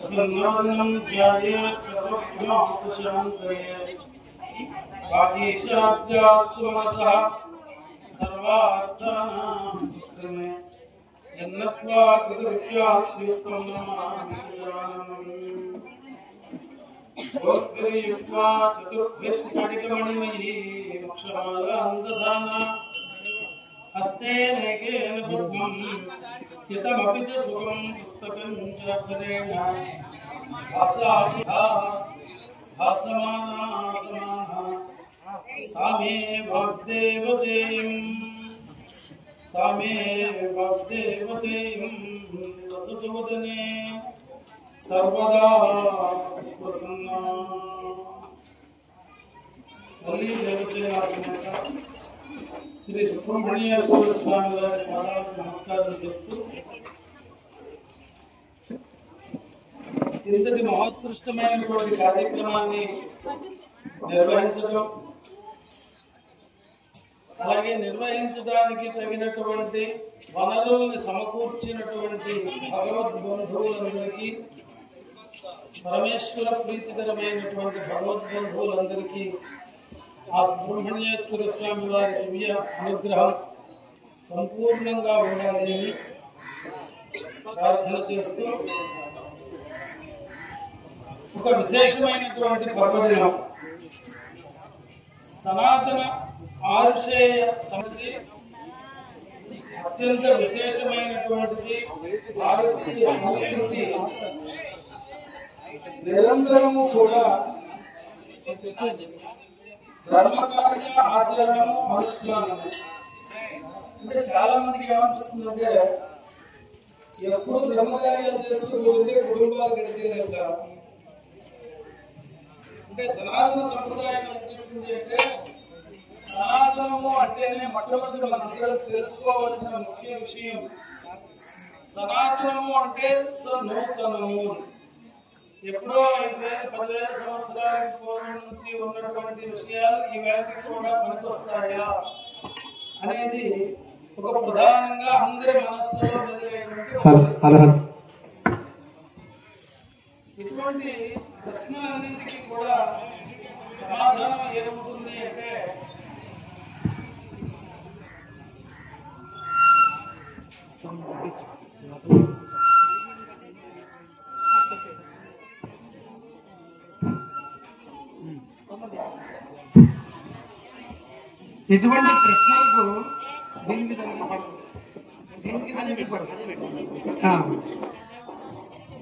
प्रसन्नादिनं ध्यायेत् सर्वविघ्नोपशान्तये वागीशाद्यास्वमनसः सर्वार्थानां विक्रमे यन्नत्वा कृतविद्यास्युस्तं गोत्रियुक्त्वा चतुर्भ्यस्फटिकमणिमयी मोक्षमालान्दधाना हस्ते नेकेन पद्मं सितमपि च सुखं पुस्तकं च फलेन भासमाना समाना सा मे वाग्देवतेयं वसुजोदने सर्वदा प्रसन्ना श्री सुब्रह्मण्य स्वामी वाరి పాదాలకు నమస్కారం చేస్తూ ఇంతటి మహోత్కృష్టమైనటువంటి కార్యక్రమాన్ని నిర్వహించడం అలాగే నిర్వహించడానికి తగినటువంటి వనరుల్ని సమకూర్చినటువంటి భగవద్బంధువులందరికీ పరమేశ్వర ప్రీతికరమైనటువంటి భగవద్బంధువులందరికీ ఆ సుబ్రహ్మణ్యేశ్వర స్వామి వారి దివ్య అనుగ్రహం సంపూర్ణంగా ఉండాలని ప్రార్థన చేస్తూ ఒక విశేషమైనటువంటి పర్వదినం సనాతన ఆరుషేయ సమితి అత్యంత విశేషమైనటువంటిది. భారతీయ సంస్కృతి నిరంతరము కూడా ధర్మకార్య ఆచరణము అనుష్ఠానము. అంటే చాలా మందికి ఏమనిపిస్తుందంటే ఎప్పుడు ధర్మకార్యాలు చేస్తూ పోతే కుటుంబాలు గడిచేయగలుగుతారు. అంటే సనాతన సంప్రదాయం చెప్తుంది అంటే సనాతనము అంటేనే మొట్టమొదటి మనందరం తెలుసుకోవాల్సిన ముఖ్య విషయం సనాతనము అంటే సనూతనము. ఎప్పుడో 5,000-10,000 సంవత్సరాల పూర్వం నుంచి ఉన్నటువంటి విషయాలు ఈ వేళకి కూడా పనికొస్తాయా అనేది ఒక ప్రధానంగా అందరి మనస్సులో మెదిలేటువంటి ఇటువంటి ప్రశ్నలన్నింటికీ కూడా సమాధానం ఏముంటుంది అంటే ఇటువంటి ప్రశ్నలకు దీనికి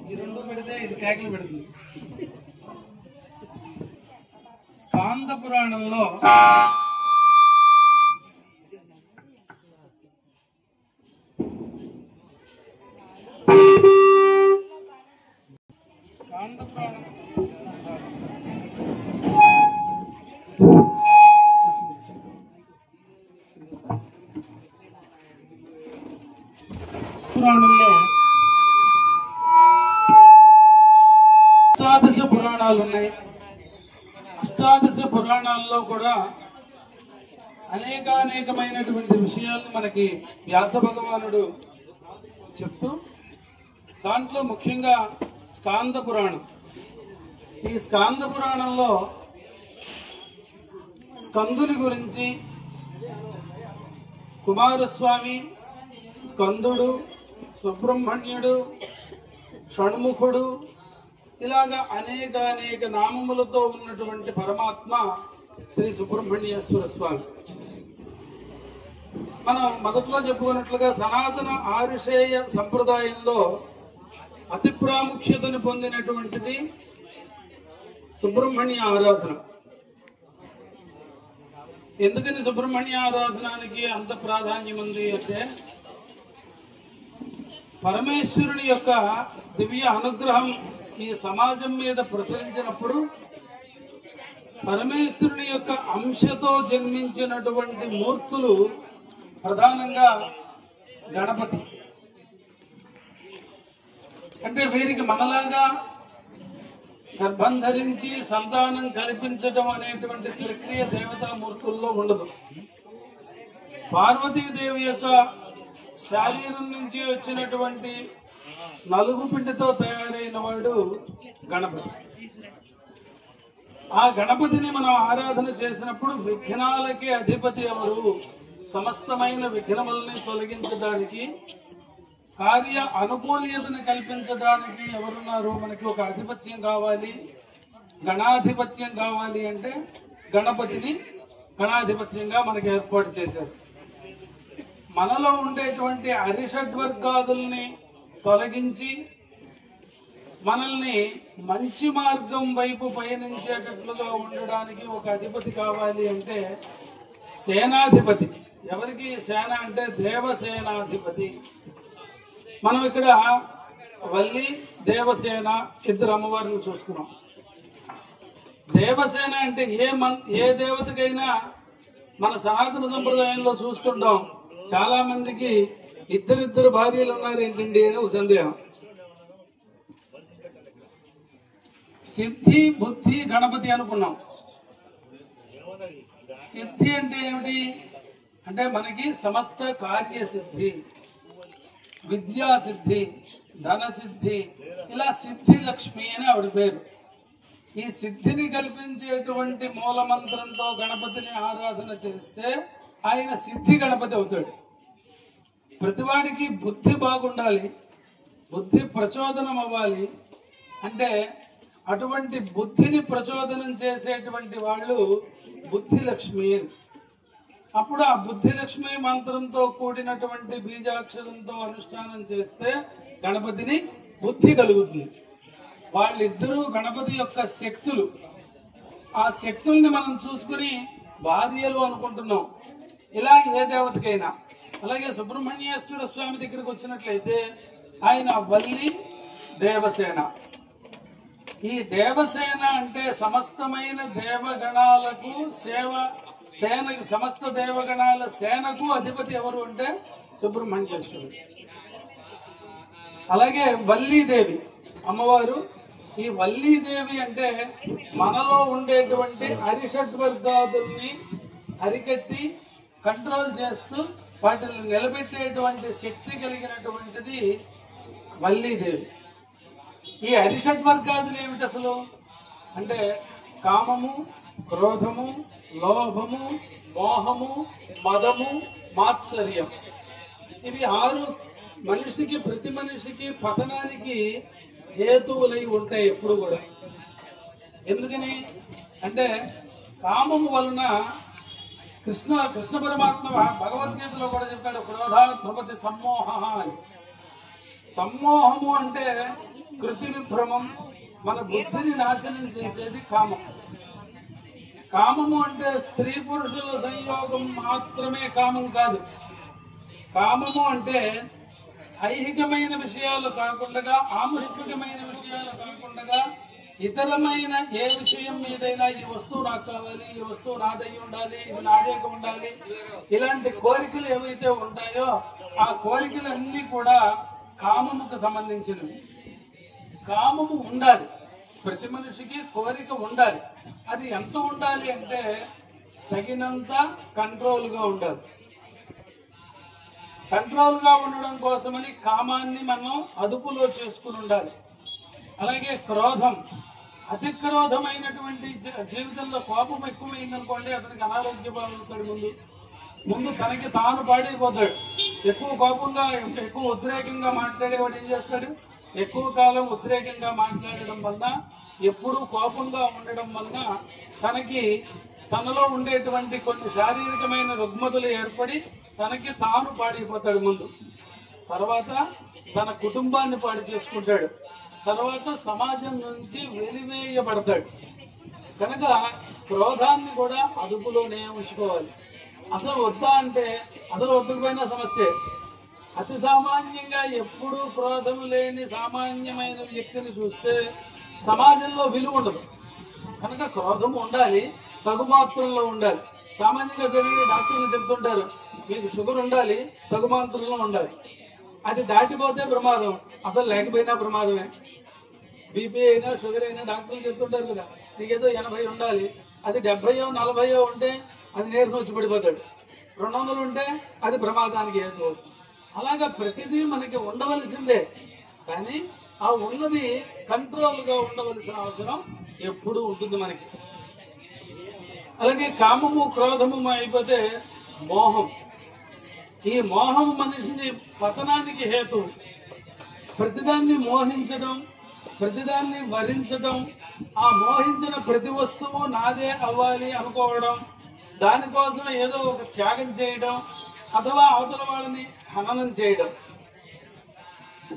ఈ రెండు పెడితే ఇది కేకలు పెడుతుంది. స్కాంద పురాణంలో పురాణంలో అష్టాదశ పురాణాలు ఉన్నాయి. అష్టాదశ పురాణాల్లో కూడా అనేకమైనటువంటి విషయాలను మనకి వ్యాస భగవానుడు చెప్తూ దాంట్లో ముఖ్యంగా స్కాంద పురాణం. ఈ స్కాంద పురాణంలో స్కందుని గురించి కుమారస్వామి, స్కందుడు, సుబ్రహ్మణ్యుడు, షణ్ముఖుడు ఇలాగా అనేక నామములతో ఉన్నటువంటి పరమాత్మ శ్రీ సుబ్రహ్మణ్యేశ్వర స్వామి. మనం మొదట్లో చెప్పుకున్నట్లుగా సనాతన ఆరుషేయ సంప్రదాయంలో అతి ప్రాముఖ్యతను పొందినటువంటిది సుబ్రహ్మణ్య ఆరాధన. ఎందుకని సుబ్రహ్మణ్య ఆరాధనానికి అంత ప్రాధాన్యం ఉంది అంటే పరమేశ్వరుని యొక్క దివ్య అనుగ్రహం ఈ సమాజం మీద ప్రసరించినప్పుడు పరమేశ్వరుని యొక్క అంశతో జన్మించినటువంటి మూర్తులు ప్రధానంగా గణపతి. అంటే వీరికి మనలాగా గర్భం ధరించి సంతానం కల్పించడం అనేటువంటి ప్రక్రియ దేవతామూర్తుల్లో ఉండదు. పార్వతీదేవి యొక్క శరీరం నుంచి వచ్చినటువంటి నలుగు పిండితో తయారైన వాడు గణపతి. ఆ గణపతిని మనం ఆరాధన చేసినప్పుడు విఘ్నాలకి అధిపతి ఎవరు? సమస్తమైన విఘ్నములని తొలగించడానికి, కార్య అనుకూల్యతను కల్పించడానికి ఎవరున్నారు? మనకి ఒక ఆధిపత్యం కావాలి, గణాధిపత్యం కావాలి అంటే గణపతిని గణాధిపత్యంగా మనకి ఏర్పాటు చేశారు. మనలో ఉండేటువంటి అరిషడ్వర్గాదుల్ని తొలగించి మనల్ని మంచి మార్గం వైపు పయనించేటట్లుగా ఉండడానికి ఒక అధిపతి కావాలి అంటే సేనాధిపతి. ఎవరికి సేన అంటే దేవసేనాధిపతి. మనం ఇక్కడ వల్లి దేవసేన ఇద్దరు అమ్మవారిని చూస్తున్నాం. దేవసేన అంటే ఏ దేవతకైనా మన సనాతన సంప్రదాయంలో చూస్తుంటాం. చాలా మందికి ఇద్దరిద్దరు భార్యలు ఉన్నారు ఏంటండి అని ఒక సందేహం. సిద్ధి బుద్ధి గణపతి అనుకున్నాం. సిద్ధి అంటే ఏమిటి అంటే మనకి సమస్త కార్యసిద్ధి, విద్యాసిద్ధి, ధనసిద్ధి, ఇలా సిద్ధి లక్ష్మి అని ఆవిడ పేరు. ఈ సిద్ధిని కల్పించేటువంటి మూలమంత్రంతో గణపతిని ఆరాధన చేస్తే ఆయన సిద్ధి గణపతి అవుతాడు. ప్రతివాడికి బుద్ధి బాగుండాలి, బుద్ధి ప్రచోదనం అవ్వాలి. అంటే అటువంటి బుద్ధిని ప్రచోదనం చేసేటువంటి వాళ్ళు బుద్ధి లక్ష్మి. అప్పుడు ఆ బుద్ధి లక్ష్మి మంత్రంతో కూడినటువంటి బీజాక్షరంతో అనుష్ఠానం చేస్తే గణపతిని బుద్ధి కలుగుతుంది. వాళ్ళిద్దరూ గణపతి యొక్క శక్తులు. ఆ శక్తుల్ని మనం చూసుకుని భార్యలు అనుకుంటున్నాం. ఇలా ఏ దేవతకైనా. అలాగే సుబ్రహ్మణ్యేశ్వర స్వామి దగ్గరికి వచ్చినట్లయితే ఆయన వల్లి దేవసేన. ఈ దేవసేన అంటే సమస్తమైన దేవగణాలకు సమస్త దేవగణాల సేనకు అధిపతి ఎవరు అంటే సుబ్రహ్మణ్యేశ్వరుడు. అలాగే వల్లీదేవి అమ్మవారు. ఈ వల్లీదేవి అంటే మనలో ఉండేటువంటి అరిషడ్వర్గాదుల్ని అరికట్టి కంట్రోల్ చేస్తూ వాటిని నిలబెట్టేటువంటి శక్తి కలిగినటువంటిది వల్లీదేవి. ఈ అరిషడ్వర్గాదులు ఏమిటి అసలు అంటే కామము, క్రోధము, లోభము, మోహము, మదము, మాత్సర్యం. ఇవి 6 మనిషికి, ప్రతి మనిషికి పతనానికి హేతువులై ఉంటాయి ఎప్పుడు కూడా. ఎందుకని అంటే కామము వలన కృష్ణ పరమాత్మ భగవద్గీతలో కూడా చెప్తాడు, క్రోధాద్భవతి సమ్మోహ అని. సమ్మోహము అంటే కృతి విభ్రమం, మన బుద్ధిని నాశనం చేసేది కామం. కామము అంటే స్త్రీ పురుషుల సంయోగం మాత్రమే కామం కాదు. కామము అంటే ఐహికమైన విషయాలు కాకుండా, ఆముష్మికమైన విషయాలు కాకుండా, ఇతరమైన ఏ విషయం మీదైనా ఈ వస్తువు నాకు కావాలి, ఈ వస్తువు నాదై ఉండాలి, ఇది నాదేక ఉండాలి, ఇలాంటి కోరికలు ఏవైతే ఉంటాయో ఆ కోరికలన్నీ కూడా కామముకు సంబంధించినవి. కామము ఉండాలి, ప్రతి మనిషికి కోరిక ఉండాలి. అది ఎంత ఉండాలి అంటే తగినంత కంట్రోల్గా ఉండాలి. కంట్రోల్గా ఉండడం కోసమని కామాన్ని మనం అదుపులో చేసుకుని ఉండాలి. అలాగే క్రోధం, అతి క్రోధమైనటువంటి జీవితంలో కోపం ఎక్కువైందనుకోండి, అతనికి అనారోగ్య బాగుతాడు. ముందు తనకి తాను పాడైపోతాడు. ఎక్కువ కోపంగా, ఎక్కువ ఉద్రేకంగా మాట్లాడేవాడు ఏం చేస్తాడు? ఎక్కువ కాలం ఉద్రేకంగా మాట్లాడడం వలన, ఎప్పుడూ కోపంగా ఉండడం వలన తనలో ఉండేటువంటి కొన్ని శారీరకమైన రుగ్మతులు ఏర్పడి తనకి తాను పాడైపోతాడు ముందు. తర్వాత తన కుటుంబాన్ని పాడు చేసుకుంటాడు. తర్వాత సమాజం నుంచి వెలివేయబడతాడు. కనుక క్రోధాన్ని కూడా అదుపులోనే ఉంచుకోవాలి. అసలు వద్దా అంటే అసలు వద్దుకుపోయినా సమస్యే. అతి సామాన్యంగా ఎప్పుడూ క్రోధం లేని సామాన్యమైన వ్యక్తిని చూస్తే సమాజంలో విలువ ఉండదు. కనుక క్రోధం ఉండాలి, తగు మాత్రంలో ఉండాలి. సామాన్యంగా జరిగే డాక్టర్లు చెప్తుంటారు, మీకు షుగర్ ఉండాలి, తగు మాత్రంలో ఉండాలి. అది దాటిపోతే ప్రమాదం, అసలు లేకపోయినా ప్రమాదమే. బీపీ అయినా షుగర్ అయినా డాక్టర్లు చెప్తుంటారు కదా, నీకేదో 80 ఉండాలి, అది 70 40 ఉంటే అది నీరసం వచ్చి పడిపోతాడు. 200 ఉంటే అది ప్రమాదానికి హేతు. అలాగా ప్రతిదీ మనకి ఉండవలసిందే. కానీ ఆ ఉన్నది కంట్రోల్ గా ఉండవలసిన అవసరం ఎప్పుడు ఉంటుంది మనకి. అలాగే కామము క్రోధము అయిపోతే మోహం. ఈ మోహం మనిషిని పతనానికి హేతు. ప్రతిదాన్ని మోహించడం, ప్రతిదాన్ని వరించడం, ఆ మోహించిన ప్రతి వస్తువు నాదే అవ్వాలి అనుకోవడం, దానికోసం ఏదో ఒక త్యాగం చేయడం, అథవా అవతల వాళ్ళని హననం చేయడం.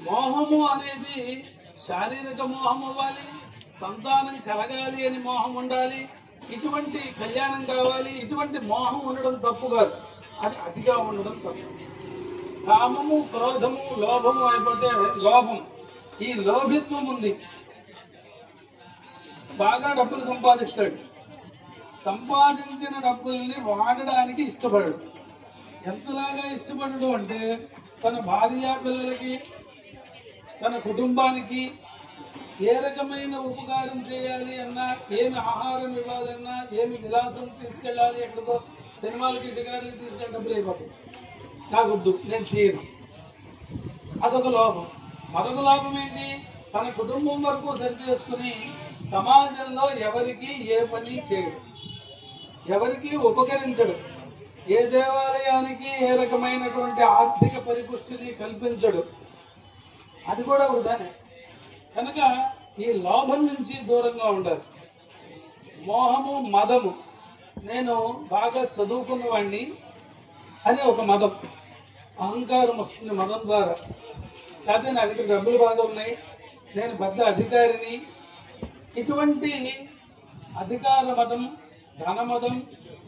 మోహము అనేది శారీరక మోహం అవ్వాలి, సంతానం కలగాలి అని మోహం ఉండాలి, ఇటువంటి కళ్యాణం కావాలి, ఇటువంటి మోహం ఉండడం తప్పు కాదు, అది అతిగా ఉండడం తప్పు. కామము క్రోధము లోభము అయిపోతే లోభం. ఈ లోభిత్వం ఉంది. బాగా డబ్బులు సంపాదిస్తాడు, సంపాదించిన డబ్బుల్ని వాడడానికి ఇష్టపడడు. ఎంతలాగా ఇష్టపడడు అంటే తన భార్య పిల్లలకి, తన కుటుంబానికి ఏ రకమైన ఉపకారం చేయాలి అన్నా, ఏమి ఆహారం ఇవ్వాలన్నా, ఏమి విలాసం తీసుకెళ్ళాలి, ఎక్కడికో సినిమాలకి షికారులకి తీసుకెళ్ళి డబ్బులు అయిపోతుంది. నాకొద్దు, నేను చేయను. అదొక లోపం. మరొక లోపం ఏంటి? తన కుటుంబం వరకు సరి చేసుకుని సమాజంలో ఎవరికి ఏ పని చేయడు, ఎవరికి ఉపకరించడు, ఏ దేవాలయానికి ఏ రకమైనటువంటి ఆర్థిక పరిపుష్టిని కల్పించడు. అది కూడా వృధానే. కనుక ఈ లోభం నుంచి దూరంగా ఉండాలి. మోహము మదము. నేను బాగా చదువుకున్న వాడిని అని ఒక మదం, అహంకారం వస్తుంది మదం ద్వారా. లేకపోతే నా దగ్గర డబ్బులు బాగా ఉన్నాయి, నేను పెద్ద అధికారిని, ఇటువంటి అధికార మతం, ధన మతం.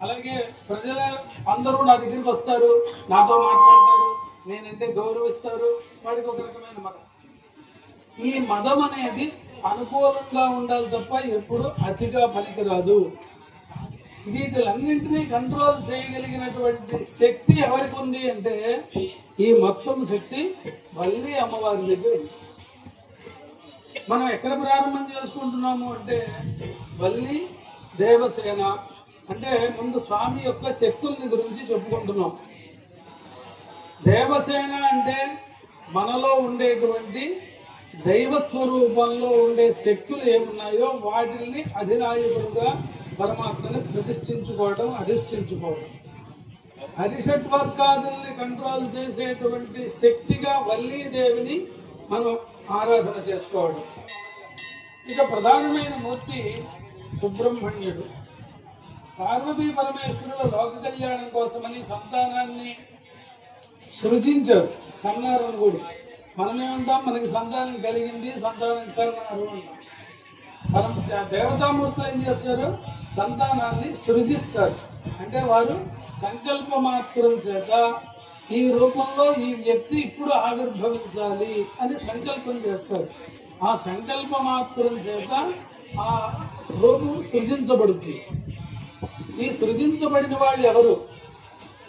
అలాగే ప్రజల అందరూ నా దగ్గరికి వస్తారు, నాతో మాట్లాడతారు, నేనంటే గౌరవిస్తారు, వాడికి ఒక రకమైన మతం. ఈ మదం అనేది అనుకూలంగా ఉండాలి తప్ప ఎప్పుడు అతిగా పనికిరాదు. వీటిలన్నింటినీ కంట్రోల్ చేయగలిగినటువంటి శక్తి ఎవరికి ఉంది అంటే ఈ మొత్తం శక్తి వల్లి అమ్మవారి దగ్గర ఉంది. మనం ఎక్కడ ప్రారంభం చేసుకుంటున్నాము అంటే వల్లి దేవసేన అంటే ముందు స్వామి యొక్క శక్తుల్ని గురించి చెప్పుకుంటున్నాం. దేవసేన అంటే మనలో ఉండేటువంటి దైవ స్వరూపంలో ఉండే శక్తులు ఏమున్నాయో వాటిని అధినాయకుడుగా పరమాత్మని ప్రతిష్ఠించుకోవడం, అధిష్ఠించుకోవడం. హరిషట్వర్గాదుల్ని కంట్రోల్ చేసేటువంటి శక్తిగా వల్లీదేవిని మనం ఆరాధన చేసుకోవడం. ఇక ప్రధానమైన మూర్తి సుబ్రహ్మణ్యుడు. పార్వతీ పరమేశ్వరుల లోక కళ్యాణం కోసమని సంతానాన్ని సృజించారు, కన్నారు కూడా. మనమేమంటాం, మనకి సంతానం కలిగింది, సంతానం కన్నారు అంటాం. మనం దేవతామూర్తులు ఏం చేస్తారు? సంతానాన్ని సృజిస్తారు. అంటే వారు సంకల్ప మాత్రం చేత ఈ రూపంలో ఈ వ్యక్తి ఇప్పుడు ఆవిర్భవించాలి అని సంకల్పం చేస్తారు. ఆ సంకల్ప మాత్రం చేత ఆ రూపం సృజించబడుతుంది. ఈ సృజించబడిన వాళ్ళు ఎవరు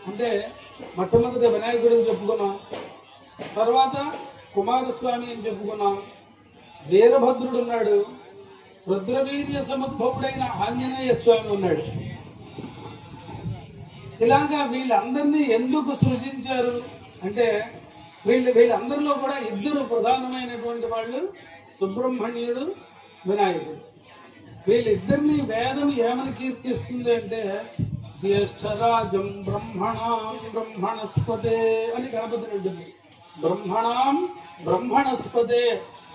అంటే మొట్టమొదటి వినాయకుడిని చెప్పుకున్నాం, తర్వాత కుమారస్వామి అని చెప్పుకున్నాం, వీరభద్రుడు ఉన్నాడు, రుద్రవీర్య సముద్భవుడైన ఆంజనేయ స్వామి ఉన్నాడు. ఇలాగా వీళ్ళందరినీ ఎందుకు సృజించారు అంటే వీళ్ళందరిలో కూడా ఇద్దరు ప్రధానమైనటువంటి వాళ్ళు సుబ్రహ్మణ్యుడు, వినాయకుడు. వీళ్ళిద్దరిని వేదం ఏమని కీర్తిస్తుంది అంటే జ్యేష్ఠరాజం బ్రహ్మణాం బ్రహ్మణస్పతే అని గణపతి ఉంటుంది. బ్రహ్మణాం బ్రహ్మణస్పతే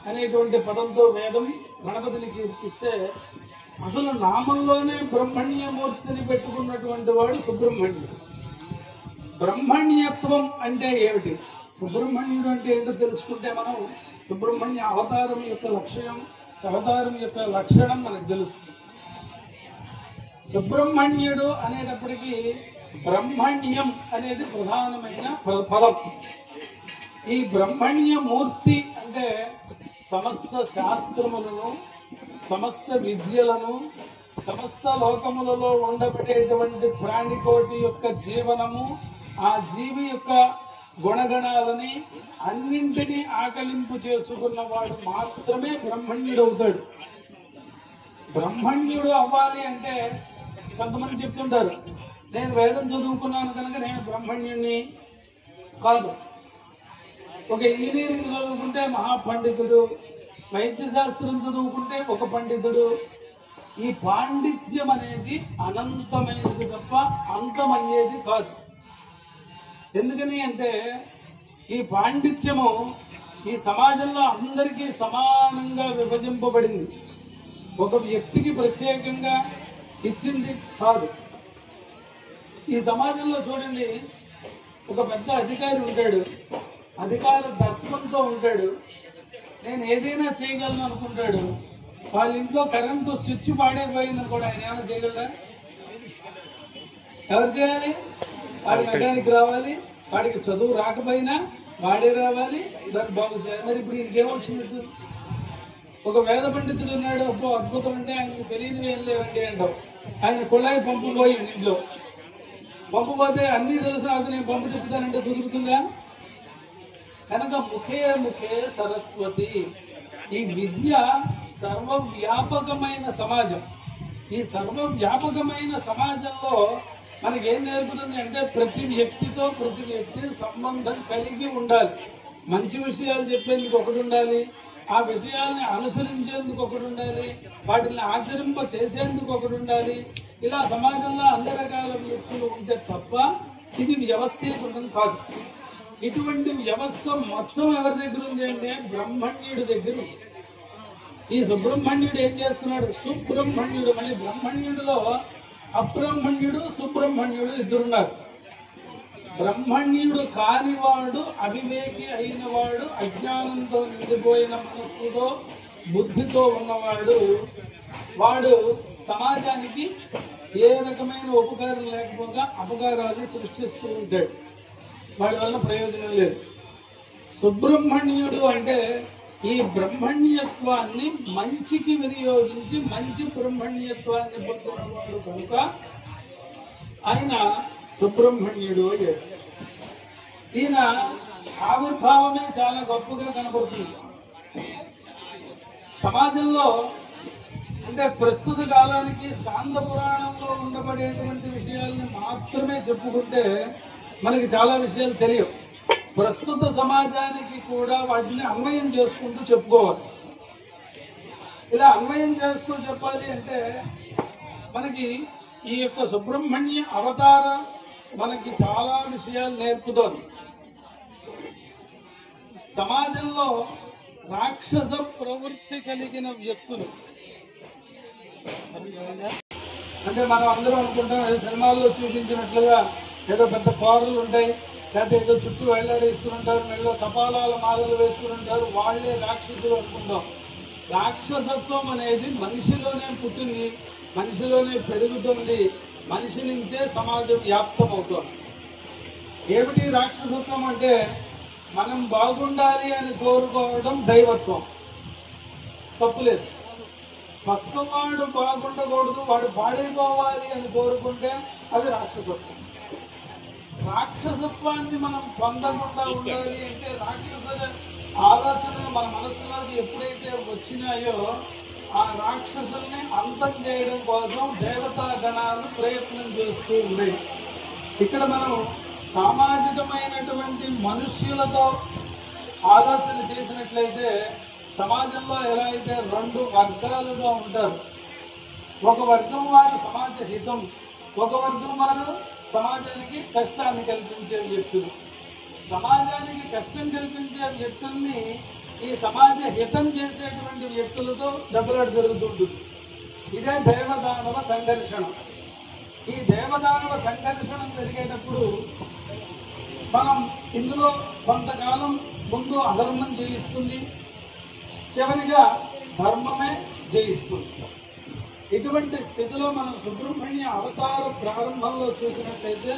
అనేటువంటి పదంతో వేదం గణపతిని కీర్తిస్తే అసలు నామంలోనే బ్రహ్మణ్యమూర్తిని పెట్టుకున్నటువంటి వాడు సుబ్రహ్మణ్యుడు. బ్రహ్మణ్యత్వం అంటే ఏమిటి? సుబ్రహ్మణ్యుడు అంటే ఏంటో తెలుసుకుంటే మనం సుబ్రహ్మణ్య అవతారం యొక్క లక్ష్యం, అవతారం యొక్క లక్షణం మనకు తెలుస్తుంది. సుబ్రహ్మణ్యుడు అనేటప్పటికీ బ్రహ్మణ్యం అనేది ప్రధానమైన పదం. ఈ బ్రహ్మణ్య మూర్తి అంటే సమస్త శాస్త్రములను, సమస్త విద్యలను, సమస్త లోకములలో ఉండబడేటువంటి ప్రాణికోటి యొక్క జీవనము, ఆ జీవి యొక్క గుణగణాలని అన్నింటినీ ఆకలింపు చేసుకున్నవాడు మాత్రమే బ్రహ్మణ్యుడు అవుతాడు. బ్రహ్మణ్యుడు అవ్వాలి అంటే కొంతమంది చెప్తుంటారు, నేను వేదం చదువుకున్నాను కనుక నేను బ్రహ్మణ్యుణ్ణి కాదు. ఒక ఇంజనీరింగ్ చదువుకుంటే మహాపండితుడు, వైద్య శాస్త్రం చదువుకుంటే ఒక పండితుడు. ఈ పాండిత్యం అనేది అనంతమైనది తప్ప అంతమయ్యేది కాదు. ఎందుకని అంటే ఈ పాండిత్యము ఈ సమాజంలో అందరికీ సమానంగా విభజింపబడింది, ఒక వ్యక్తికి ప్రత్యేకంగా ఇచ్చింది కాదు. ఈ సమాజంలో చూడండి, ఒక పెద్ద అధికారి ఉంటాడు, అధికార దర్పంతో ఉంటాడు, నేను ఏదైనా చేయగలను అనుకుంటాడు. వాళ్ళ ఇంట్లో కరెంటు స్విచ్ పాడైపోయిందని కూడా ఆయన ఏమైనా చేయగలరా? ఎవరు చేయాలి? వాడి మెకానిక్ రావాలి, వాడికి చదువు రాకపోయినా వాడే రావాలి, దాన్ని బాగు చేయాలి. మరి ఇప్పుడు ఇంకేమొచ్చినట్టు? ఒక వేద పండితుడు ఉన్నాడు, అబ్బో అద్భుతం అంటే ఆయనకు తెలియనివి ఏం లేవండి అంటావు. ఆయన కుళాయి పంపు పోయింది, ఇంట్లో పంపు పోతే అన్నీ తెలుసు నాకు, నేను పంపు చెప్తానంటే కుదురుతుందా? కనుక ముఖే ముఖే సరస్వతి. ఈ విద్య సర్వవ్యాపకమైన సమాజం. ఈ సర్వవ్యాపకమైన సమాజంలో మనకి ఏం నేర్పుతుంది అంటే ప్రతి వ్యక్తితో ప్రతి వ్యక్తి సంబంధం కలిగి ఉండాలి. మంచి విషయాలు చెప్పేందుకు ఒకటి ఉండాలి, ఆ విషయాల్ని అనుసరించేందుకు ఒకటి ఉండాలి, వాటిని ఆచరింప చేసేందుకు ఒకటి ఉండాలి. ఇలా సమాజంలో అన్ని రకాల వ్యక్తులు ఉంటే తప్ప ఇది వ్యవస్థీకృతం కాదు. ఇటువంటి వ్యవస్థ మొత్తం ఎవరి దగ్గర ఉంది అంటే బ్రహ్మణ్యుడి దగ్గర ఉంది. ఈ సుబ్రహ్మణ్యుడు ఏం చేస్తున్నాడు? సుబ్రహ్మణ్యుడు. మళ్ళీ బ్రహ్మణ్యుడిలో అబ్రహ్మణ్యుడు సుబ్రహ్మణ్యుడు ఇద్దరున్నారు. బ్రహ్మణ్యుడు కానివాడు, అవివేకి అయినవాడు, అజ్ఞానంతో నిండిపోయిన మనస్సుతో బుద్ధితో ఉన్నవాడు, వాడు సమాజానికి ఏ రకమైన ఉపకారం లేకపోగా అపకారాన్ని సృష్టిస్తూ ఉంటాడు. వాడి వల్ల ప్రయోజనం లేదు. సుబ్రహ్మణ్యుడు అంటే ఈ బ్రహ్మణ్యత్వాన్ని మంచికి వినియోగించి మంచి బ్రహ్మణ్యత్వాన్ని పొందుతున్నవాడు కనుక ఆయన సుబ్రహ్మణ్యుడు అయ్యాడు. ఈయన ఆవిర్భావమే చాలా గొప్పగా కనపడుతుంది సమాజంలో. అంటే ప్రస్తుత కాలానికి స్కాంద పురాణంలో ఉండబడేటువంటి విషయాల్ని మాత్రమే చెప్పుకుంటే మనకి చాలా విషయాలు తెలియవు. ప్రస్తుత సమాజానికి కూడా వాటిని అన్వయం చేసుకుంటూ చెప్పుకోవాలి. ఇలా అన్వయం చేస్తూ చెప్పాలి అంటే మనకి ఈ యొక్క సుబ్రహ్మణ్య అవతార మనకి చాలా విషయాలు నేర్పుతోంది. సమాజంలో రాక్షస ప్రవృత్తి కలిగిన వ్యక్తులు అంటే మనం అందరం అనుకుంటాం సినిమాల్లో చూపించినట్లుగా ఏదో పెద్ద కోరలు ఉంటాయి, లేకపోతే ఏదో చుట్టూ వెళ్ళాడేసుకుని ఉంటారు, మెళ్ళో కపాలాల మాలలు వేసుకుని ఉంటారు, వాళ్లే రాక్షసులు అనుకుంటాం. రాక్షసత్వం అనేది మనిషిలోనే పుట్టింది, మనిషిలోనే పెరుగుతుంది, మనిషి నుంచే సమాజం వ్యాప్తం అవుతుంది. ఏమిటి రాక్షసత్వం అంటే మనం బాగుండాలి అని కోరుకోవడం దైవత్వం, తప్పులేదు. పక్కవాడు బాగుండకూడదు, వాడు పాడైపోవాలి అని కోరుకుంటే అది రాక్షసత్వం. రాక్షసత్వాన్ని మనం పొందకుండా ఉండాలి అంటే రాక్షస ఆలోచనలు మన మనసులోకి ఎప్పుడైతే వచ్చినాయో ఆ రాక్షసుల్ని అంతం చేయడం కోసం దేవతా గణాలు ప్రయత్నం చేస్తూ ఉన్నాయి. ఇక్కడ మనం సామాజికమైనటువంటి మనుష్యులతో ఆలోచన చేసినట్లయితే సమాజంలో ఎలా అయితే రెండు వర్గాలుగా ఉంటారు, ఒక వర్గం వారు సమాజ హితం, ఒక వర్గం వారు సమాజానికి కష్టాన్ని కల్పించే వ్యక్తులు. సమాజానికి కష్టం కల్పించే వ్యక్తుల్ని ఈ సమాజ హితం చేసేటువంటి వ్యక్తులతో దెబ్బలాట జరుగుతుంటుంది. ఇదే దేవదానవ సంఘర్షణ. ఈ దేవదానవ సంఘర్షణ జరిగేటప్పుడు మనం ఇందులో కొంతకాలం ముందు అధర్మం జయిస్తుంది, చివరిగా ధర్మమే జయిస్తుంది. ఇటువంటి స్థితిలో మనం సుబ్రహ్మణ్య అవతార ప్రారంభంలో చూసినట్లయితే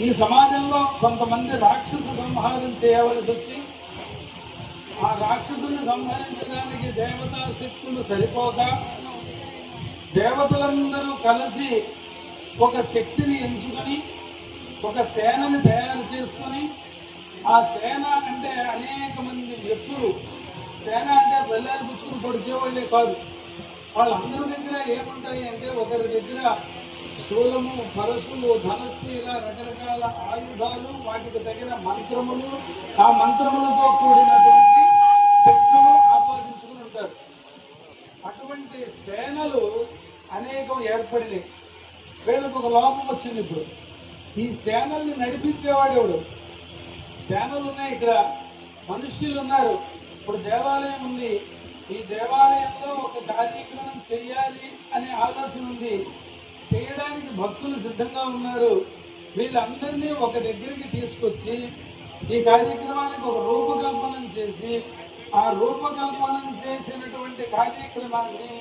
ఈ సమాజంలో కొంతమంది రాక్షస సంహారం చేయవలసి వచ్చి ఆ రాక్షసుల్ని సంహరించడానికి దేవతా శక్తులు సరిపోక దేవతలందరూ కలిసి ఒక శక్తిని ఎంచుకొని ఒక సేనని తయారు చేసుకొని, ఆ సేన అంటే అనేక మంది వ్యక్తులు, సేన అంటే బెల్లాలు పుచ్చుకుని పొడిచేవాళ్ళే కాదు, వాళ్ళందరి దగ్గర ఏముంటాయి అంటే ఒకరి దగ్గర శూలము, పరశువు, ధనస్సు ఇలా రకరకాల ఆయుధాలు, వాటికి తగిన మంత్రములు, ఆ మంత్రములతో కూడినటువంటి శక్తులు ఆపాదించుకుని ఉంటారు. అటువంటి సేనలు అనేకం ఏర్పడినాయి. వీళ్ళకు ఒక లోపం వచ్చింది. ఇప్పుడు ఈ సేనల్ని నడిపించేవాడు ఎవడు? సేనలు ఉన్నాయి, ఇక్కడ మనుష్యులు ఉన్నారు. ఇప్పుడు దేవాలయం ఉంది, ఈ దేవాలయంలో ఒక కార్యక్రమం చెయ్యాలి అనే ఆలోచన ఉంది, చేయడానికి భక్తులు సిద్ధంగా ఉన్నారు. వీళ్ళందరినీ ఒక దగ్గరికి తీసుకొచ్చి ఈ కార్యక్రమానికి ఒక రూపకల్పనం చేసి, ఆ రూపకల్పనం చేసినటువంటి కార్యక్రమాన్ని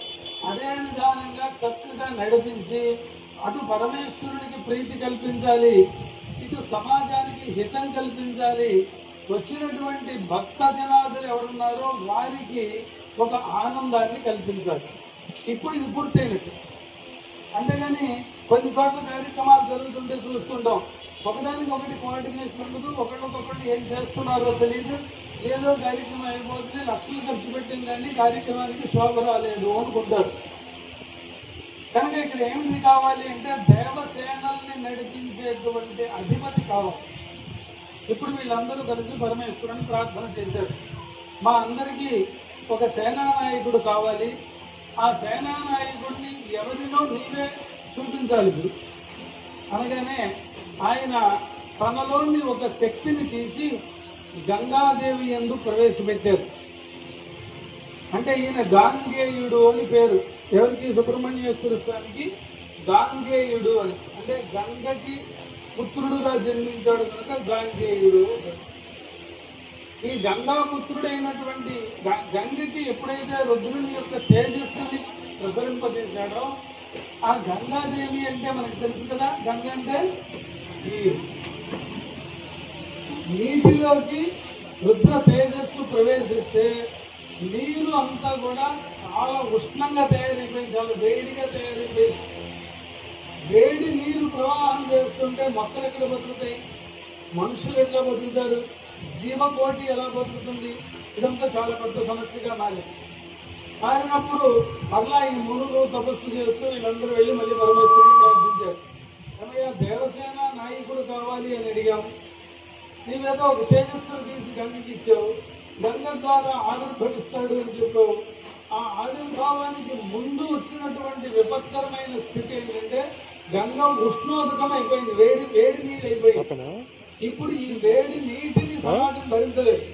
అదే విధానంగా చక్కగా నడిపించి అటు పరమేశ్వరుడికి ప్రీతి కల్పించాలి, ఇటు సమాజానికి హితం కల్పించాలి. వచ్చినటువంటి భక్త జనాదులు ఎవరున్నారో వారికి ఒక ఆనందాన్ని కల్పించాలి. ఇప్పుడు ఇది పూర్తయినట్టు. అంతేగాని కొన్ని చోట్ల కార్యక్రమాలు జరుగుతుంటే చూస్తుంటాం, ఒకదానికి ఒకటి కోఆర్డినేషన్ ఉండదు, ఒకళ్ళకొకళ్ళు ఏం చేస్తున్నారో తెలియదు. ఏదో కార్యక్రమం అయిపోతుంది, లక్షలు ఖర్చు పెట్టింది కానీ కార్యక్రమానికి శోభ రాలేదు అనుకుంటారు. కనుక ఇక్కడ ఏమిటి కావాలి అంటే దేవసేనల్ని నడిపించేటువంటి అధిపతి కావాలి. ఇప్పుడు వీళ్ళందరూ కలిసి పరమేశ్వరుని ప్రార్థన చేశారు. మా అందరికీ ఒక సేనానాయకుడు కావాలి, ఆ సేనానాయకుడిని ఎవరినో నీవే చూపించాలి. ఇప్పుడు అనగానే ఆయన తనలోని ఒక శక్తిని తీసి గంగాదేవి యందు ప్రవేశపెట్టారు. అంటే ఈయన గాంగేయుడు అని పేరు. ఎవరికి? సుబ్రహ్మణ్యేశ్వర స్వామికి గాంగేయుడు అని. అంటే గంగకి పుత్రుడుగా జన్మించాడు కనుక గాంగేయుడు. ఈ గంగాపుత్రుడైనటువంటి గంగకి ఎప్పుడైతే రుద్రుని యొక్క తేజస్సుని ప్రసరింపజేశాడో, ఆ గంగాదేవి అంటే మనకు తెలుసు కదా, గంగ అంటే నీటిలోకి రుద్ర తేజస్సు ప్రవేశిస్తే నీరు అంతా కూడా చాలా ఉష్ణంగా తయారైపోయింది, చాలా వేడిగా తయారైపోయింది. వేడి నీరు ప్రవాహం చేస్తుంటే మొక్కలు ఎక్కడ బతుకుతాయి, మనుషులు ఎట్లా బతుకుతారు, జీవకోటి ఎలా బతుకుతుంది? ఇదంతా చాలా పెద్ద సమస్యగా మారినప్పుడు మరలా ఈ మునులు తపస్సు చేస్తూ వీళ్ళందరూ వెళ్ళి మళ్ళీ పరమేశ్వరుని ప్రార్థించారు. ఏమయ్యా, దేవసేన నాయకుడు కావాలి అని అడిగాము, నీవేదో ఒక తేజస్సును తీసి గంగకి ఇచ్చావు, గంగ ద్వారా ఆవిర్భవిస్తాడు అని చెప్పావు. ఆ ఆవిర్భావానికి ముందు వచ్చినటువంటి విపత్కరమైన స్థితి ఏంటంటే గంగ ఉష్ణోదకం అయిపోయింది, వేడి నీళ్ళు అయిపోయింది. ఇప్పుడు ఈ వేడి నీటిని సమాజం భరించలేదు.